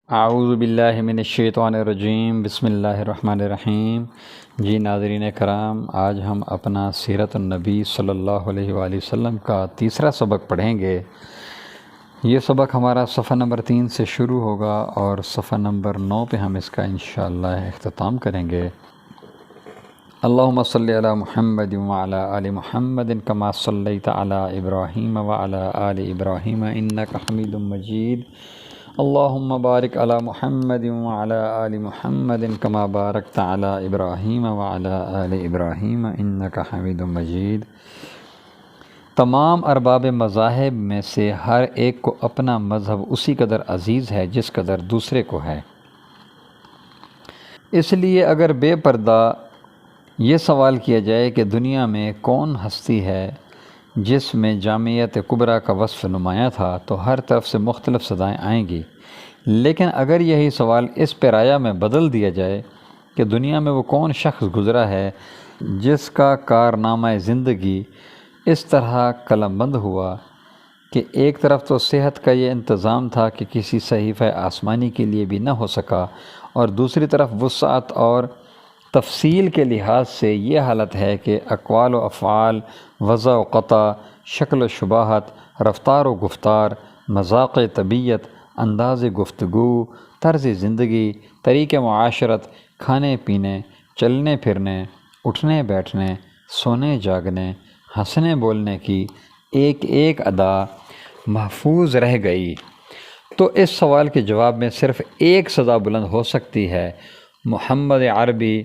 اعوذ باللہ من الشیطان الرجیم، بسم اللہ الرحمن الرحیم۔ جی ناظرین کرام، آج ہم اپنا سیرت النبی صلی اللہ علیہ وآلہ وسلم کا تیسرا سبق پڑھیں گے۔ یہ سبق ہمارا صفحہ نمبر 3 سے شروع ہوگا اور صفحہ نمبر 9 پہ ہم اس کا انشاءاللہ اختتام کریں گے۔ اللہم صلی علی محمد وعلی آل محمد کما صلیت علی ابراہیم وعلی آل ابراہیم انک حمید مجید۔ اللہم بارک علی محمد وعلی آل محمد کما بارکت علی ابراہیم وعلی آل ابراہیم انک حمید مجید۔ تمام ارباب مذاہب میں سے ہر ایک کو اپنا مذہب اسی قدر عزیز ہے جس قدر دوسرے کو ہے۔ اس لیے اگر بے پردہ یہ سوال کیا جائے کہ دنیا میں کون ہستی ہے جس میں جامعیت کبریٰ کا وصف نمایاں تھا، تو ہر طرف سے مختلف صدائیں آئیں گی۔ لیکن اگر یہی سوال اس پیرایا میں بدل دیا جائے کہ دنیا میں وہ کون شخص گزرا ہے جس کا کارنامہ زندگی اس طرح قلم بند ہوا کہ ایک طرف تو صحت کا یہ انتظام تھا کہ کسی صحیفہ آسمانی کے لیے بھی نہ ہو سکا، اور دوسری طرف وسعت اور تفصیل کے لحاظ سے یہ حالت ہے کہ اقوال و افعال، وضع و قطع، شکل و شباہت، رفتار و گفتار، مذاق طبیعت، انداز گفتگو، طرز زندگی، طریق معاشرت، کھانے پینے، چلنے پھرنے، اٹھنے بیٹھنے، سونے جاگنے، ہنسنے بولنے کی ایک ایک ادا محفوظ رہ گئی، تو اس سوال کے جواب میں صرف ایک صدا بلند ہو سکتی ہے: محمد عربی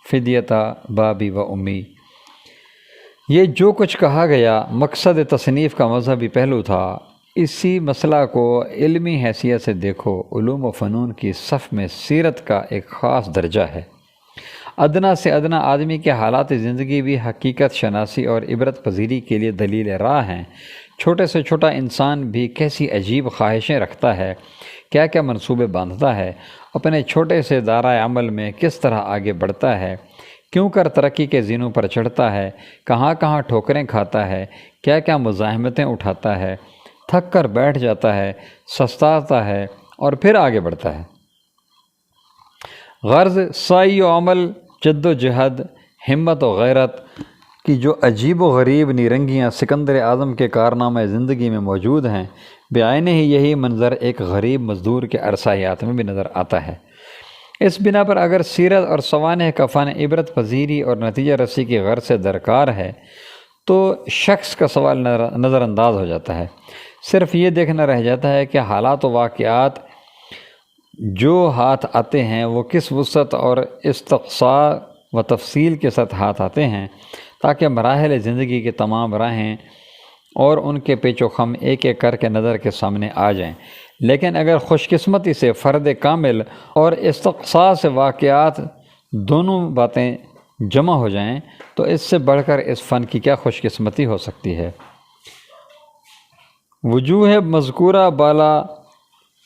فدیتہ بابی و امی۔ یہ جو کچھ کہا گیا مقصد تصنیف کا مذہبی پہلو تھا۔ اسی مسئلہ کو علمی حیثیت سے دیکھو، علوم و فنون کی صف میں سیرت کا ایک خاص درجہ ہے۔ ادنا سے ادنا آدمی کے حالات زندگی بھی حقیقت شناسی اور عبرت پذیری کے لیے دلیل راہ ہیں۔ چھوٹے سے چھوٹا انسان بھی کیسی عجیب خواہشیں رکھتا ہے، کیا کیا منصوبے باندھتا ہے، اپنے چھوٹے سے دائرۂ عمل میں کس طرح آگے بڑھتا ہے، کیوں کر ترقی کے زینوں پر چڑھتا ہے، کہاں کہاں ٹھوکریں کھاتا ہے، کیا کیا مزاحمتیں اٹھاتا ہے، تھک کر بیٹھ جاتا ہے، سستاتا ہے اور پھر آگے بڑھتا ہے۔ غرض سعی و عمل، جد و جہد، ہمت و غیرت کی جو عجیب و غریب نیرنگیاں سکندر اعظم کے کارنامہ زندگی میں موجود ہیں، بعینہ ہی یہی منظر ایک غریب مزدور کے عرصہ میں بھی نظر آتا ہے۔ اس بنا پر اگر سیرت اور سوانح کا فن عبرت پذیری اور نتیجہ رسی کی غرض سے درکار ہے تو شخص کا سوال نظر انداز ہو جاتا ہے۔ صرف یہ دیکھنا رہ جاتا ہے کہ حالات و واقعات جو ہاتھ آتے ہیں وہ کس وسعت اور استقصاء و تفصیل کے ساتھ ہاتھ آتے ہیں، تاکہ مراحل زندگی کی تمام راہیں اور ان کے پیچ و خم ایک ایک کر کے نظر کے سامنے آ جائیں۔ لیکن اگر خوش قسمتی سے فرد کامل اور استقصاء سے واقعات دونوں باتیں جمع ہو جائیں تو اس سے بڑھ کر اس فن کی کیا خوش قسمتی ہو سکتی ہے۔ وجوہ مذکورہ بالا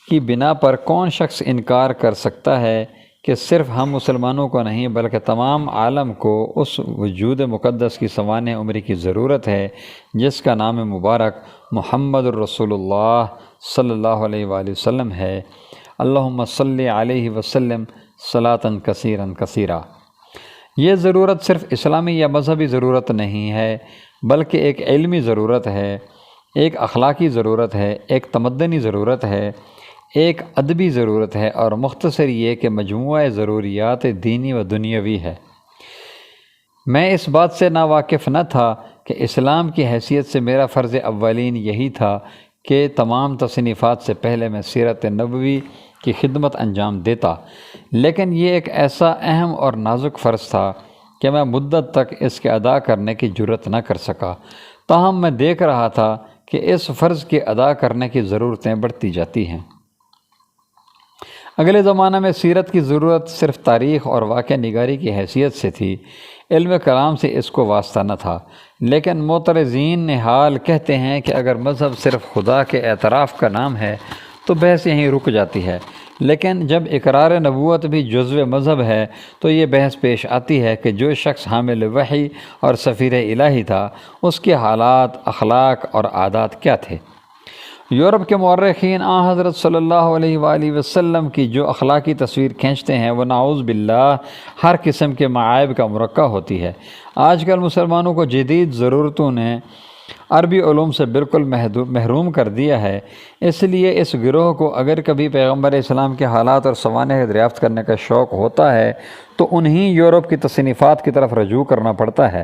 کی بنا پر کون شخص انکار کر سکتا ہے کہ صرف ہم مسلمانوں کو نہیں بلکہ تمام عالم کو اس وجود مقدس کی سوانح عمری کی ضرورت ہے جس کا نام مبارک محمد الرسول اللہ صلی اللہ علیہ وآلہ وسلم ہے۔ اللہم صلی علیہ وسلم صلاۃ کثیرا کثیرا۔ یہ ضرورت صرف اسلامی یا مذہبی ضرورت نہیں ہے بلکہ ایک علمی ضرورت ہے، ایک اخلاقی ضرورت ہے، ایک تمدنی ضرورت ہے، ایک ادبی ضرورت ہے، اور مختصر یہ کہ مجموعہ ضروریات دینی و دنیاوی ہے۔ میں اس بات سے ناواقف نہ تھا کہ اسلام کی حیثیت سے میرا فرض اولین یہی تھا کہ تمام تصنیفات سے پہلے میں سیرت نبوی کی خدمت انجام دیتا، لیکن یہ ایک ایسا اہم اور نازک فرض تھا کہ میں مدت تک اس کے ادا کرنے کی جرات نہ کر سکا۔ تاہم میں دیکھ رہا تھا کہ اس فرض کے ادا کرنے کی ضرورتیں بڑھتی جاتی ہیں۔ اگلے زمانہ میں سیرت کی ضرورت صرف تاریخ اور واقعہ نگاری کی حیثیت سے تھی، علم کلام سے اس کو واسطہ نہ تھا۔ لیکن معترضین حال کہتے ہیں کہ اگر مذہب صرف خدا کے اعتراف کا نام ہے تو بحث یہیں رک جاتی ہے، لیکن جب اقرار نبوت بھی جزو مذہب ہے تو یہ بحث پیش آتی ہے کہ جو شخص حامل وحی اور سفیر الہی تھا اس کے حالات، اخلاق اور عادات کیا تھے۔ یورپ کے مورخین حضرت صلی اللہ علیہ وآلہ وسلم کی جو اخلاقی تصویر کھینچتے ہیں وہ نعوذ باللہ ہر قسم کے معائب کا مرقع ہوتی ہے۔ آج کل مسلمانوں کو جدید ضرورتوں نے عربی علوم سے بالکل محروم کر دیا ہے، اس لیے اس گروہ کو اگر کبھی پیغمبر اسلام کے حالات اور سوانح دریافت کرنے کا شوق ہوتا ہے تو انہی یورپ کی تصنیفات کی طرف رجوع کرنا پڑتا ہے۔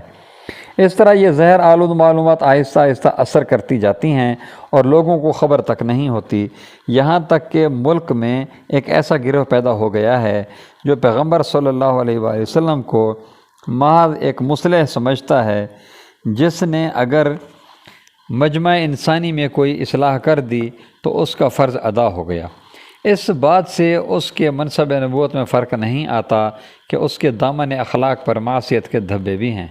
اس طرح یہ زہر آلود معلومات آہستہ آہستہ اثر کرتی جاتی ہیں اور لوگوں کو خبر تک نہیں ہوتی، یہاں تک کہ ملک میں ایک ایسا گروہ پیدا ہو گیا ہے جو پیغمبر صلی اللہ علیہ وآلہ وسلم کو محض ایک مصلح سمجھتا ہے، جس نے اگر مجمع انسانی میں کوئی اصلاح کر دی تو اس کا فرض ادا ہو گیا۔ اس بات سے اس کے منصب نبوت میں فرق نہیں آتا کہ اس کے دامن اخلاق پر معصیت کے دھبے بھی ہیں۔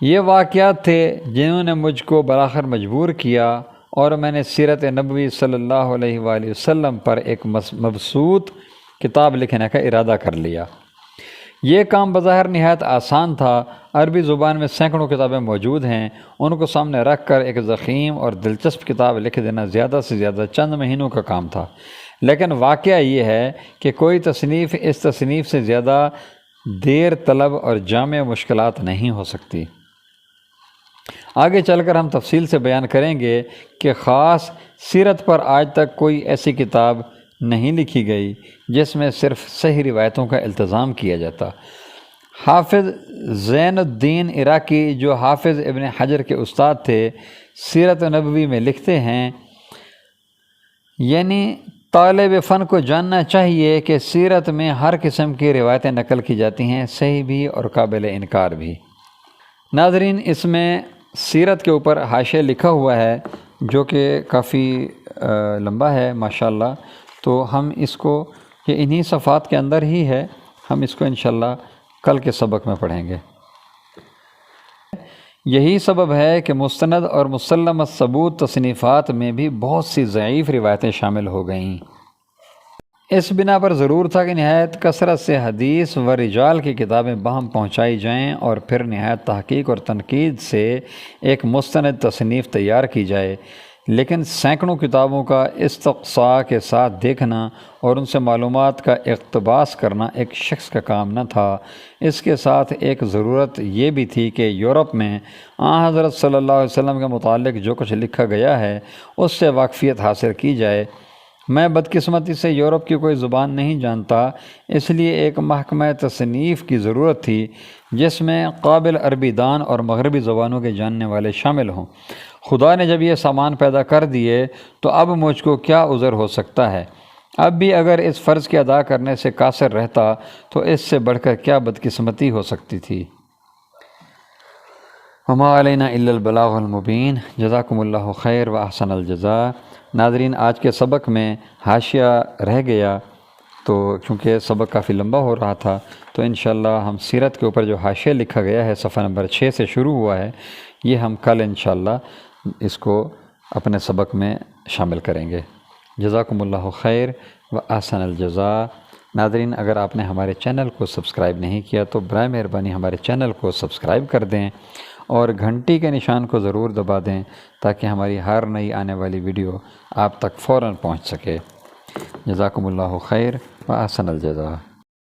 یہ واقعات تھے جنہوں نے مجھ کو بالآخر مجبور کیا اور میں نے سیرت نبوی صلی اللہ علیہ وآلہ وسلم پر ایک مبسوط کتاب لکھنے کا ارادہ کر لیا۔ یہ کام بظاہر نہایت آسان تھا۔ عربی زبان میں سینکڑوں کتابیں موجود ہیں، ان کو سامنے رکھ کر ایک ضخیم اور دلچسپ کتاب لکھ دینا زیادہ سے زیادہ چند مہینوں کا کام تھا، لیکن واقعہ یہ ہے کہ کوئی تصنیف اس تصنیف سے زیادہ دیر طلب اور جامع مشکلات نہیں ہو سکتی۔ آگے چل کر ہم تفصیل سے بیان کریں گے کہ خاص سیرت پر آج تک کوئی ایسی کتاب نہیں لکھی گئی جس میں صرف صحیح روایتوں کا التزام کیا جاتا۔ حافظ زین الدین عراقی جو حافظ ابن حجر کے استاد تھے، سیرت نبوی میں لکھتے ہیں، یعنی طالب فن کو جاننا چاہیے کہ سیرت میں ہر قسم کی روایتیں نقل کی جاتی ہیں، صحیح بھی اور قابل انکار بھی۔ ناظرین، اس میں سیرت کے اوپر حاشیہ لکھا ہوا ہے جو کہ کافی لمبا ہے ماشاءاللہ، تو ہم اس کو یہ انہی صفحات کے اندر ہی ہے، ہم اس کو انشاءاللہ کل کے سبق میں پڑھیں گے۔ یہی سبب ہے کہ مستند اور مسلم الثبوت تصنیفات میں بھی بہت سی ضعیف روایتیں شامل ہو گئیں۔ اس بنا پر ضرور تھا کہ نہایت کثرت سے حدیث و رجال کی کتابیں باہم پہنچائی جائیں اور پھر نہایت تحقیق اور تنقید سے ایک مستند تصنیف تیار کی جائے، لیکن سینکڑوں کتابوں کا استقصاء کے ساتھ دیکھنا اور ان سے معلومات کا اقتباس کرنا ایک شخص کا کام نہ تھا۔ اس کے ساتھ ایک ضرورت یہ بھی تھی کہ یورپ میں حضرت صلی اللہ علیہ وسلم کے متعلق جو کچھ لکھا گیا ہے اس سے واقفیت حاصل کی جائے۔ میں بدقسمتی سے یورپ کی کوئی زبان نہیں جانتا، اس لیے ایک محکمہ تصنیف کی ضرورت تھی جس میں قابل عربی دان اور مغربی زبانوں کے جاننے والے شامل ہوں۔ خدا نے جب یہ سامان پیدا کر دیے تو اب مجھ کو کیا عذر ہو سکتا ہے؟ اب بھی اگر اس فرض کے ادا کرنے سے قاصر رہتا تو اس سے بڑھ کر کیا بدقسمتی ہو سکتی تھی۔ وما علینا الا البلاغ المبین۔ جزاکم اللہ خیر و احسن الجزاء۔ ناظرین، آج کے سبق میں حاشیہ رہ گیا تو چونکہ سبق کافی لمبا ہو رہا تھا تو انشاءاللہ ہم سیرت کے اوپر جو حاشیہ لکھا گیا ہے صفحہ نمبر 6 سے شروع ہوا ہے، یہ ہم کل انشاءاللہ اس کو اپنے سبق میں شامل کریں گے۔ جزاکم اللہ خیر و احسن الجزاء۔ ناظرین، اگر آپ نے ہمارے چینل کو سبسکرائب نہیں کیا تو برائے مہربانی ہمارے چینل کو سبسکرائب کر دیں اور گھنٹی کے نشان کو ضرور دبا دیں تاکہ ہماری ہر نئی آنے والی ویڈیو آپ تک فوراً پہنچ سکے۔ جزاکم اللہ خیر و احسن الجزاء۔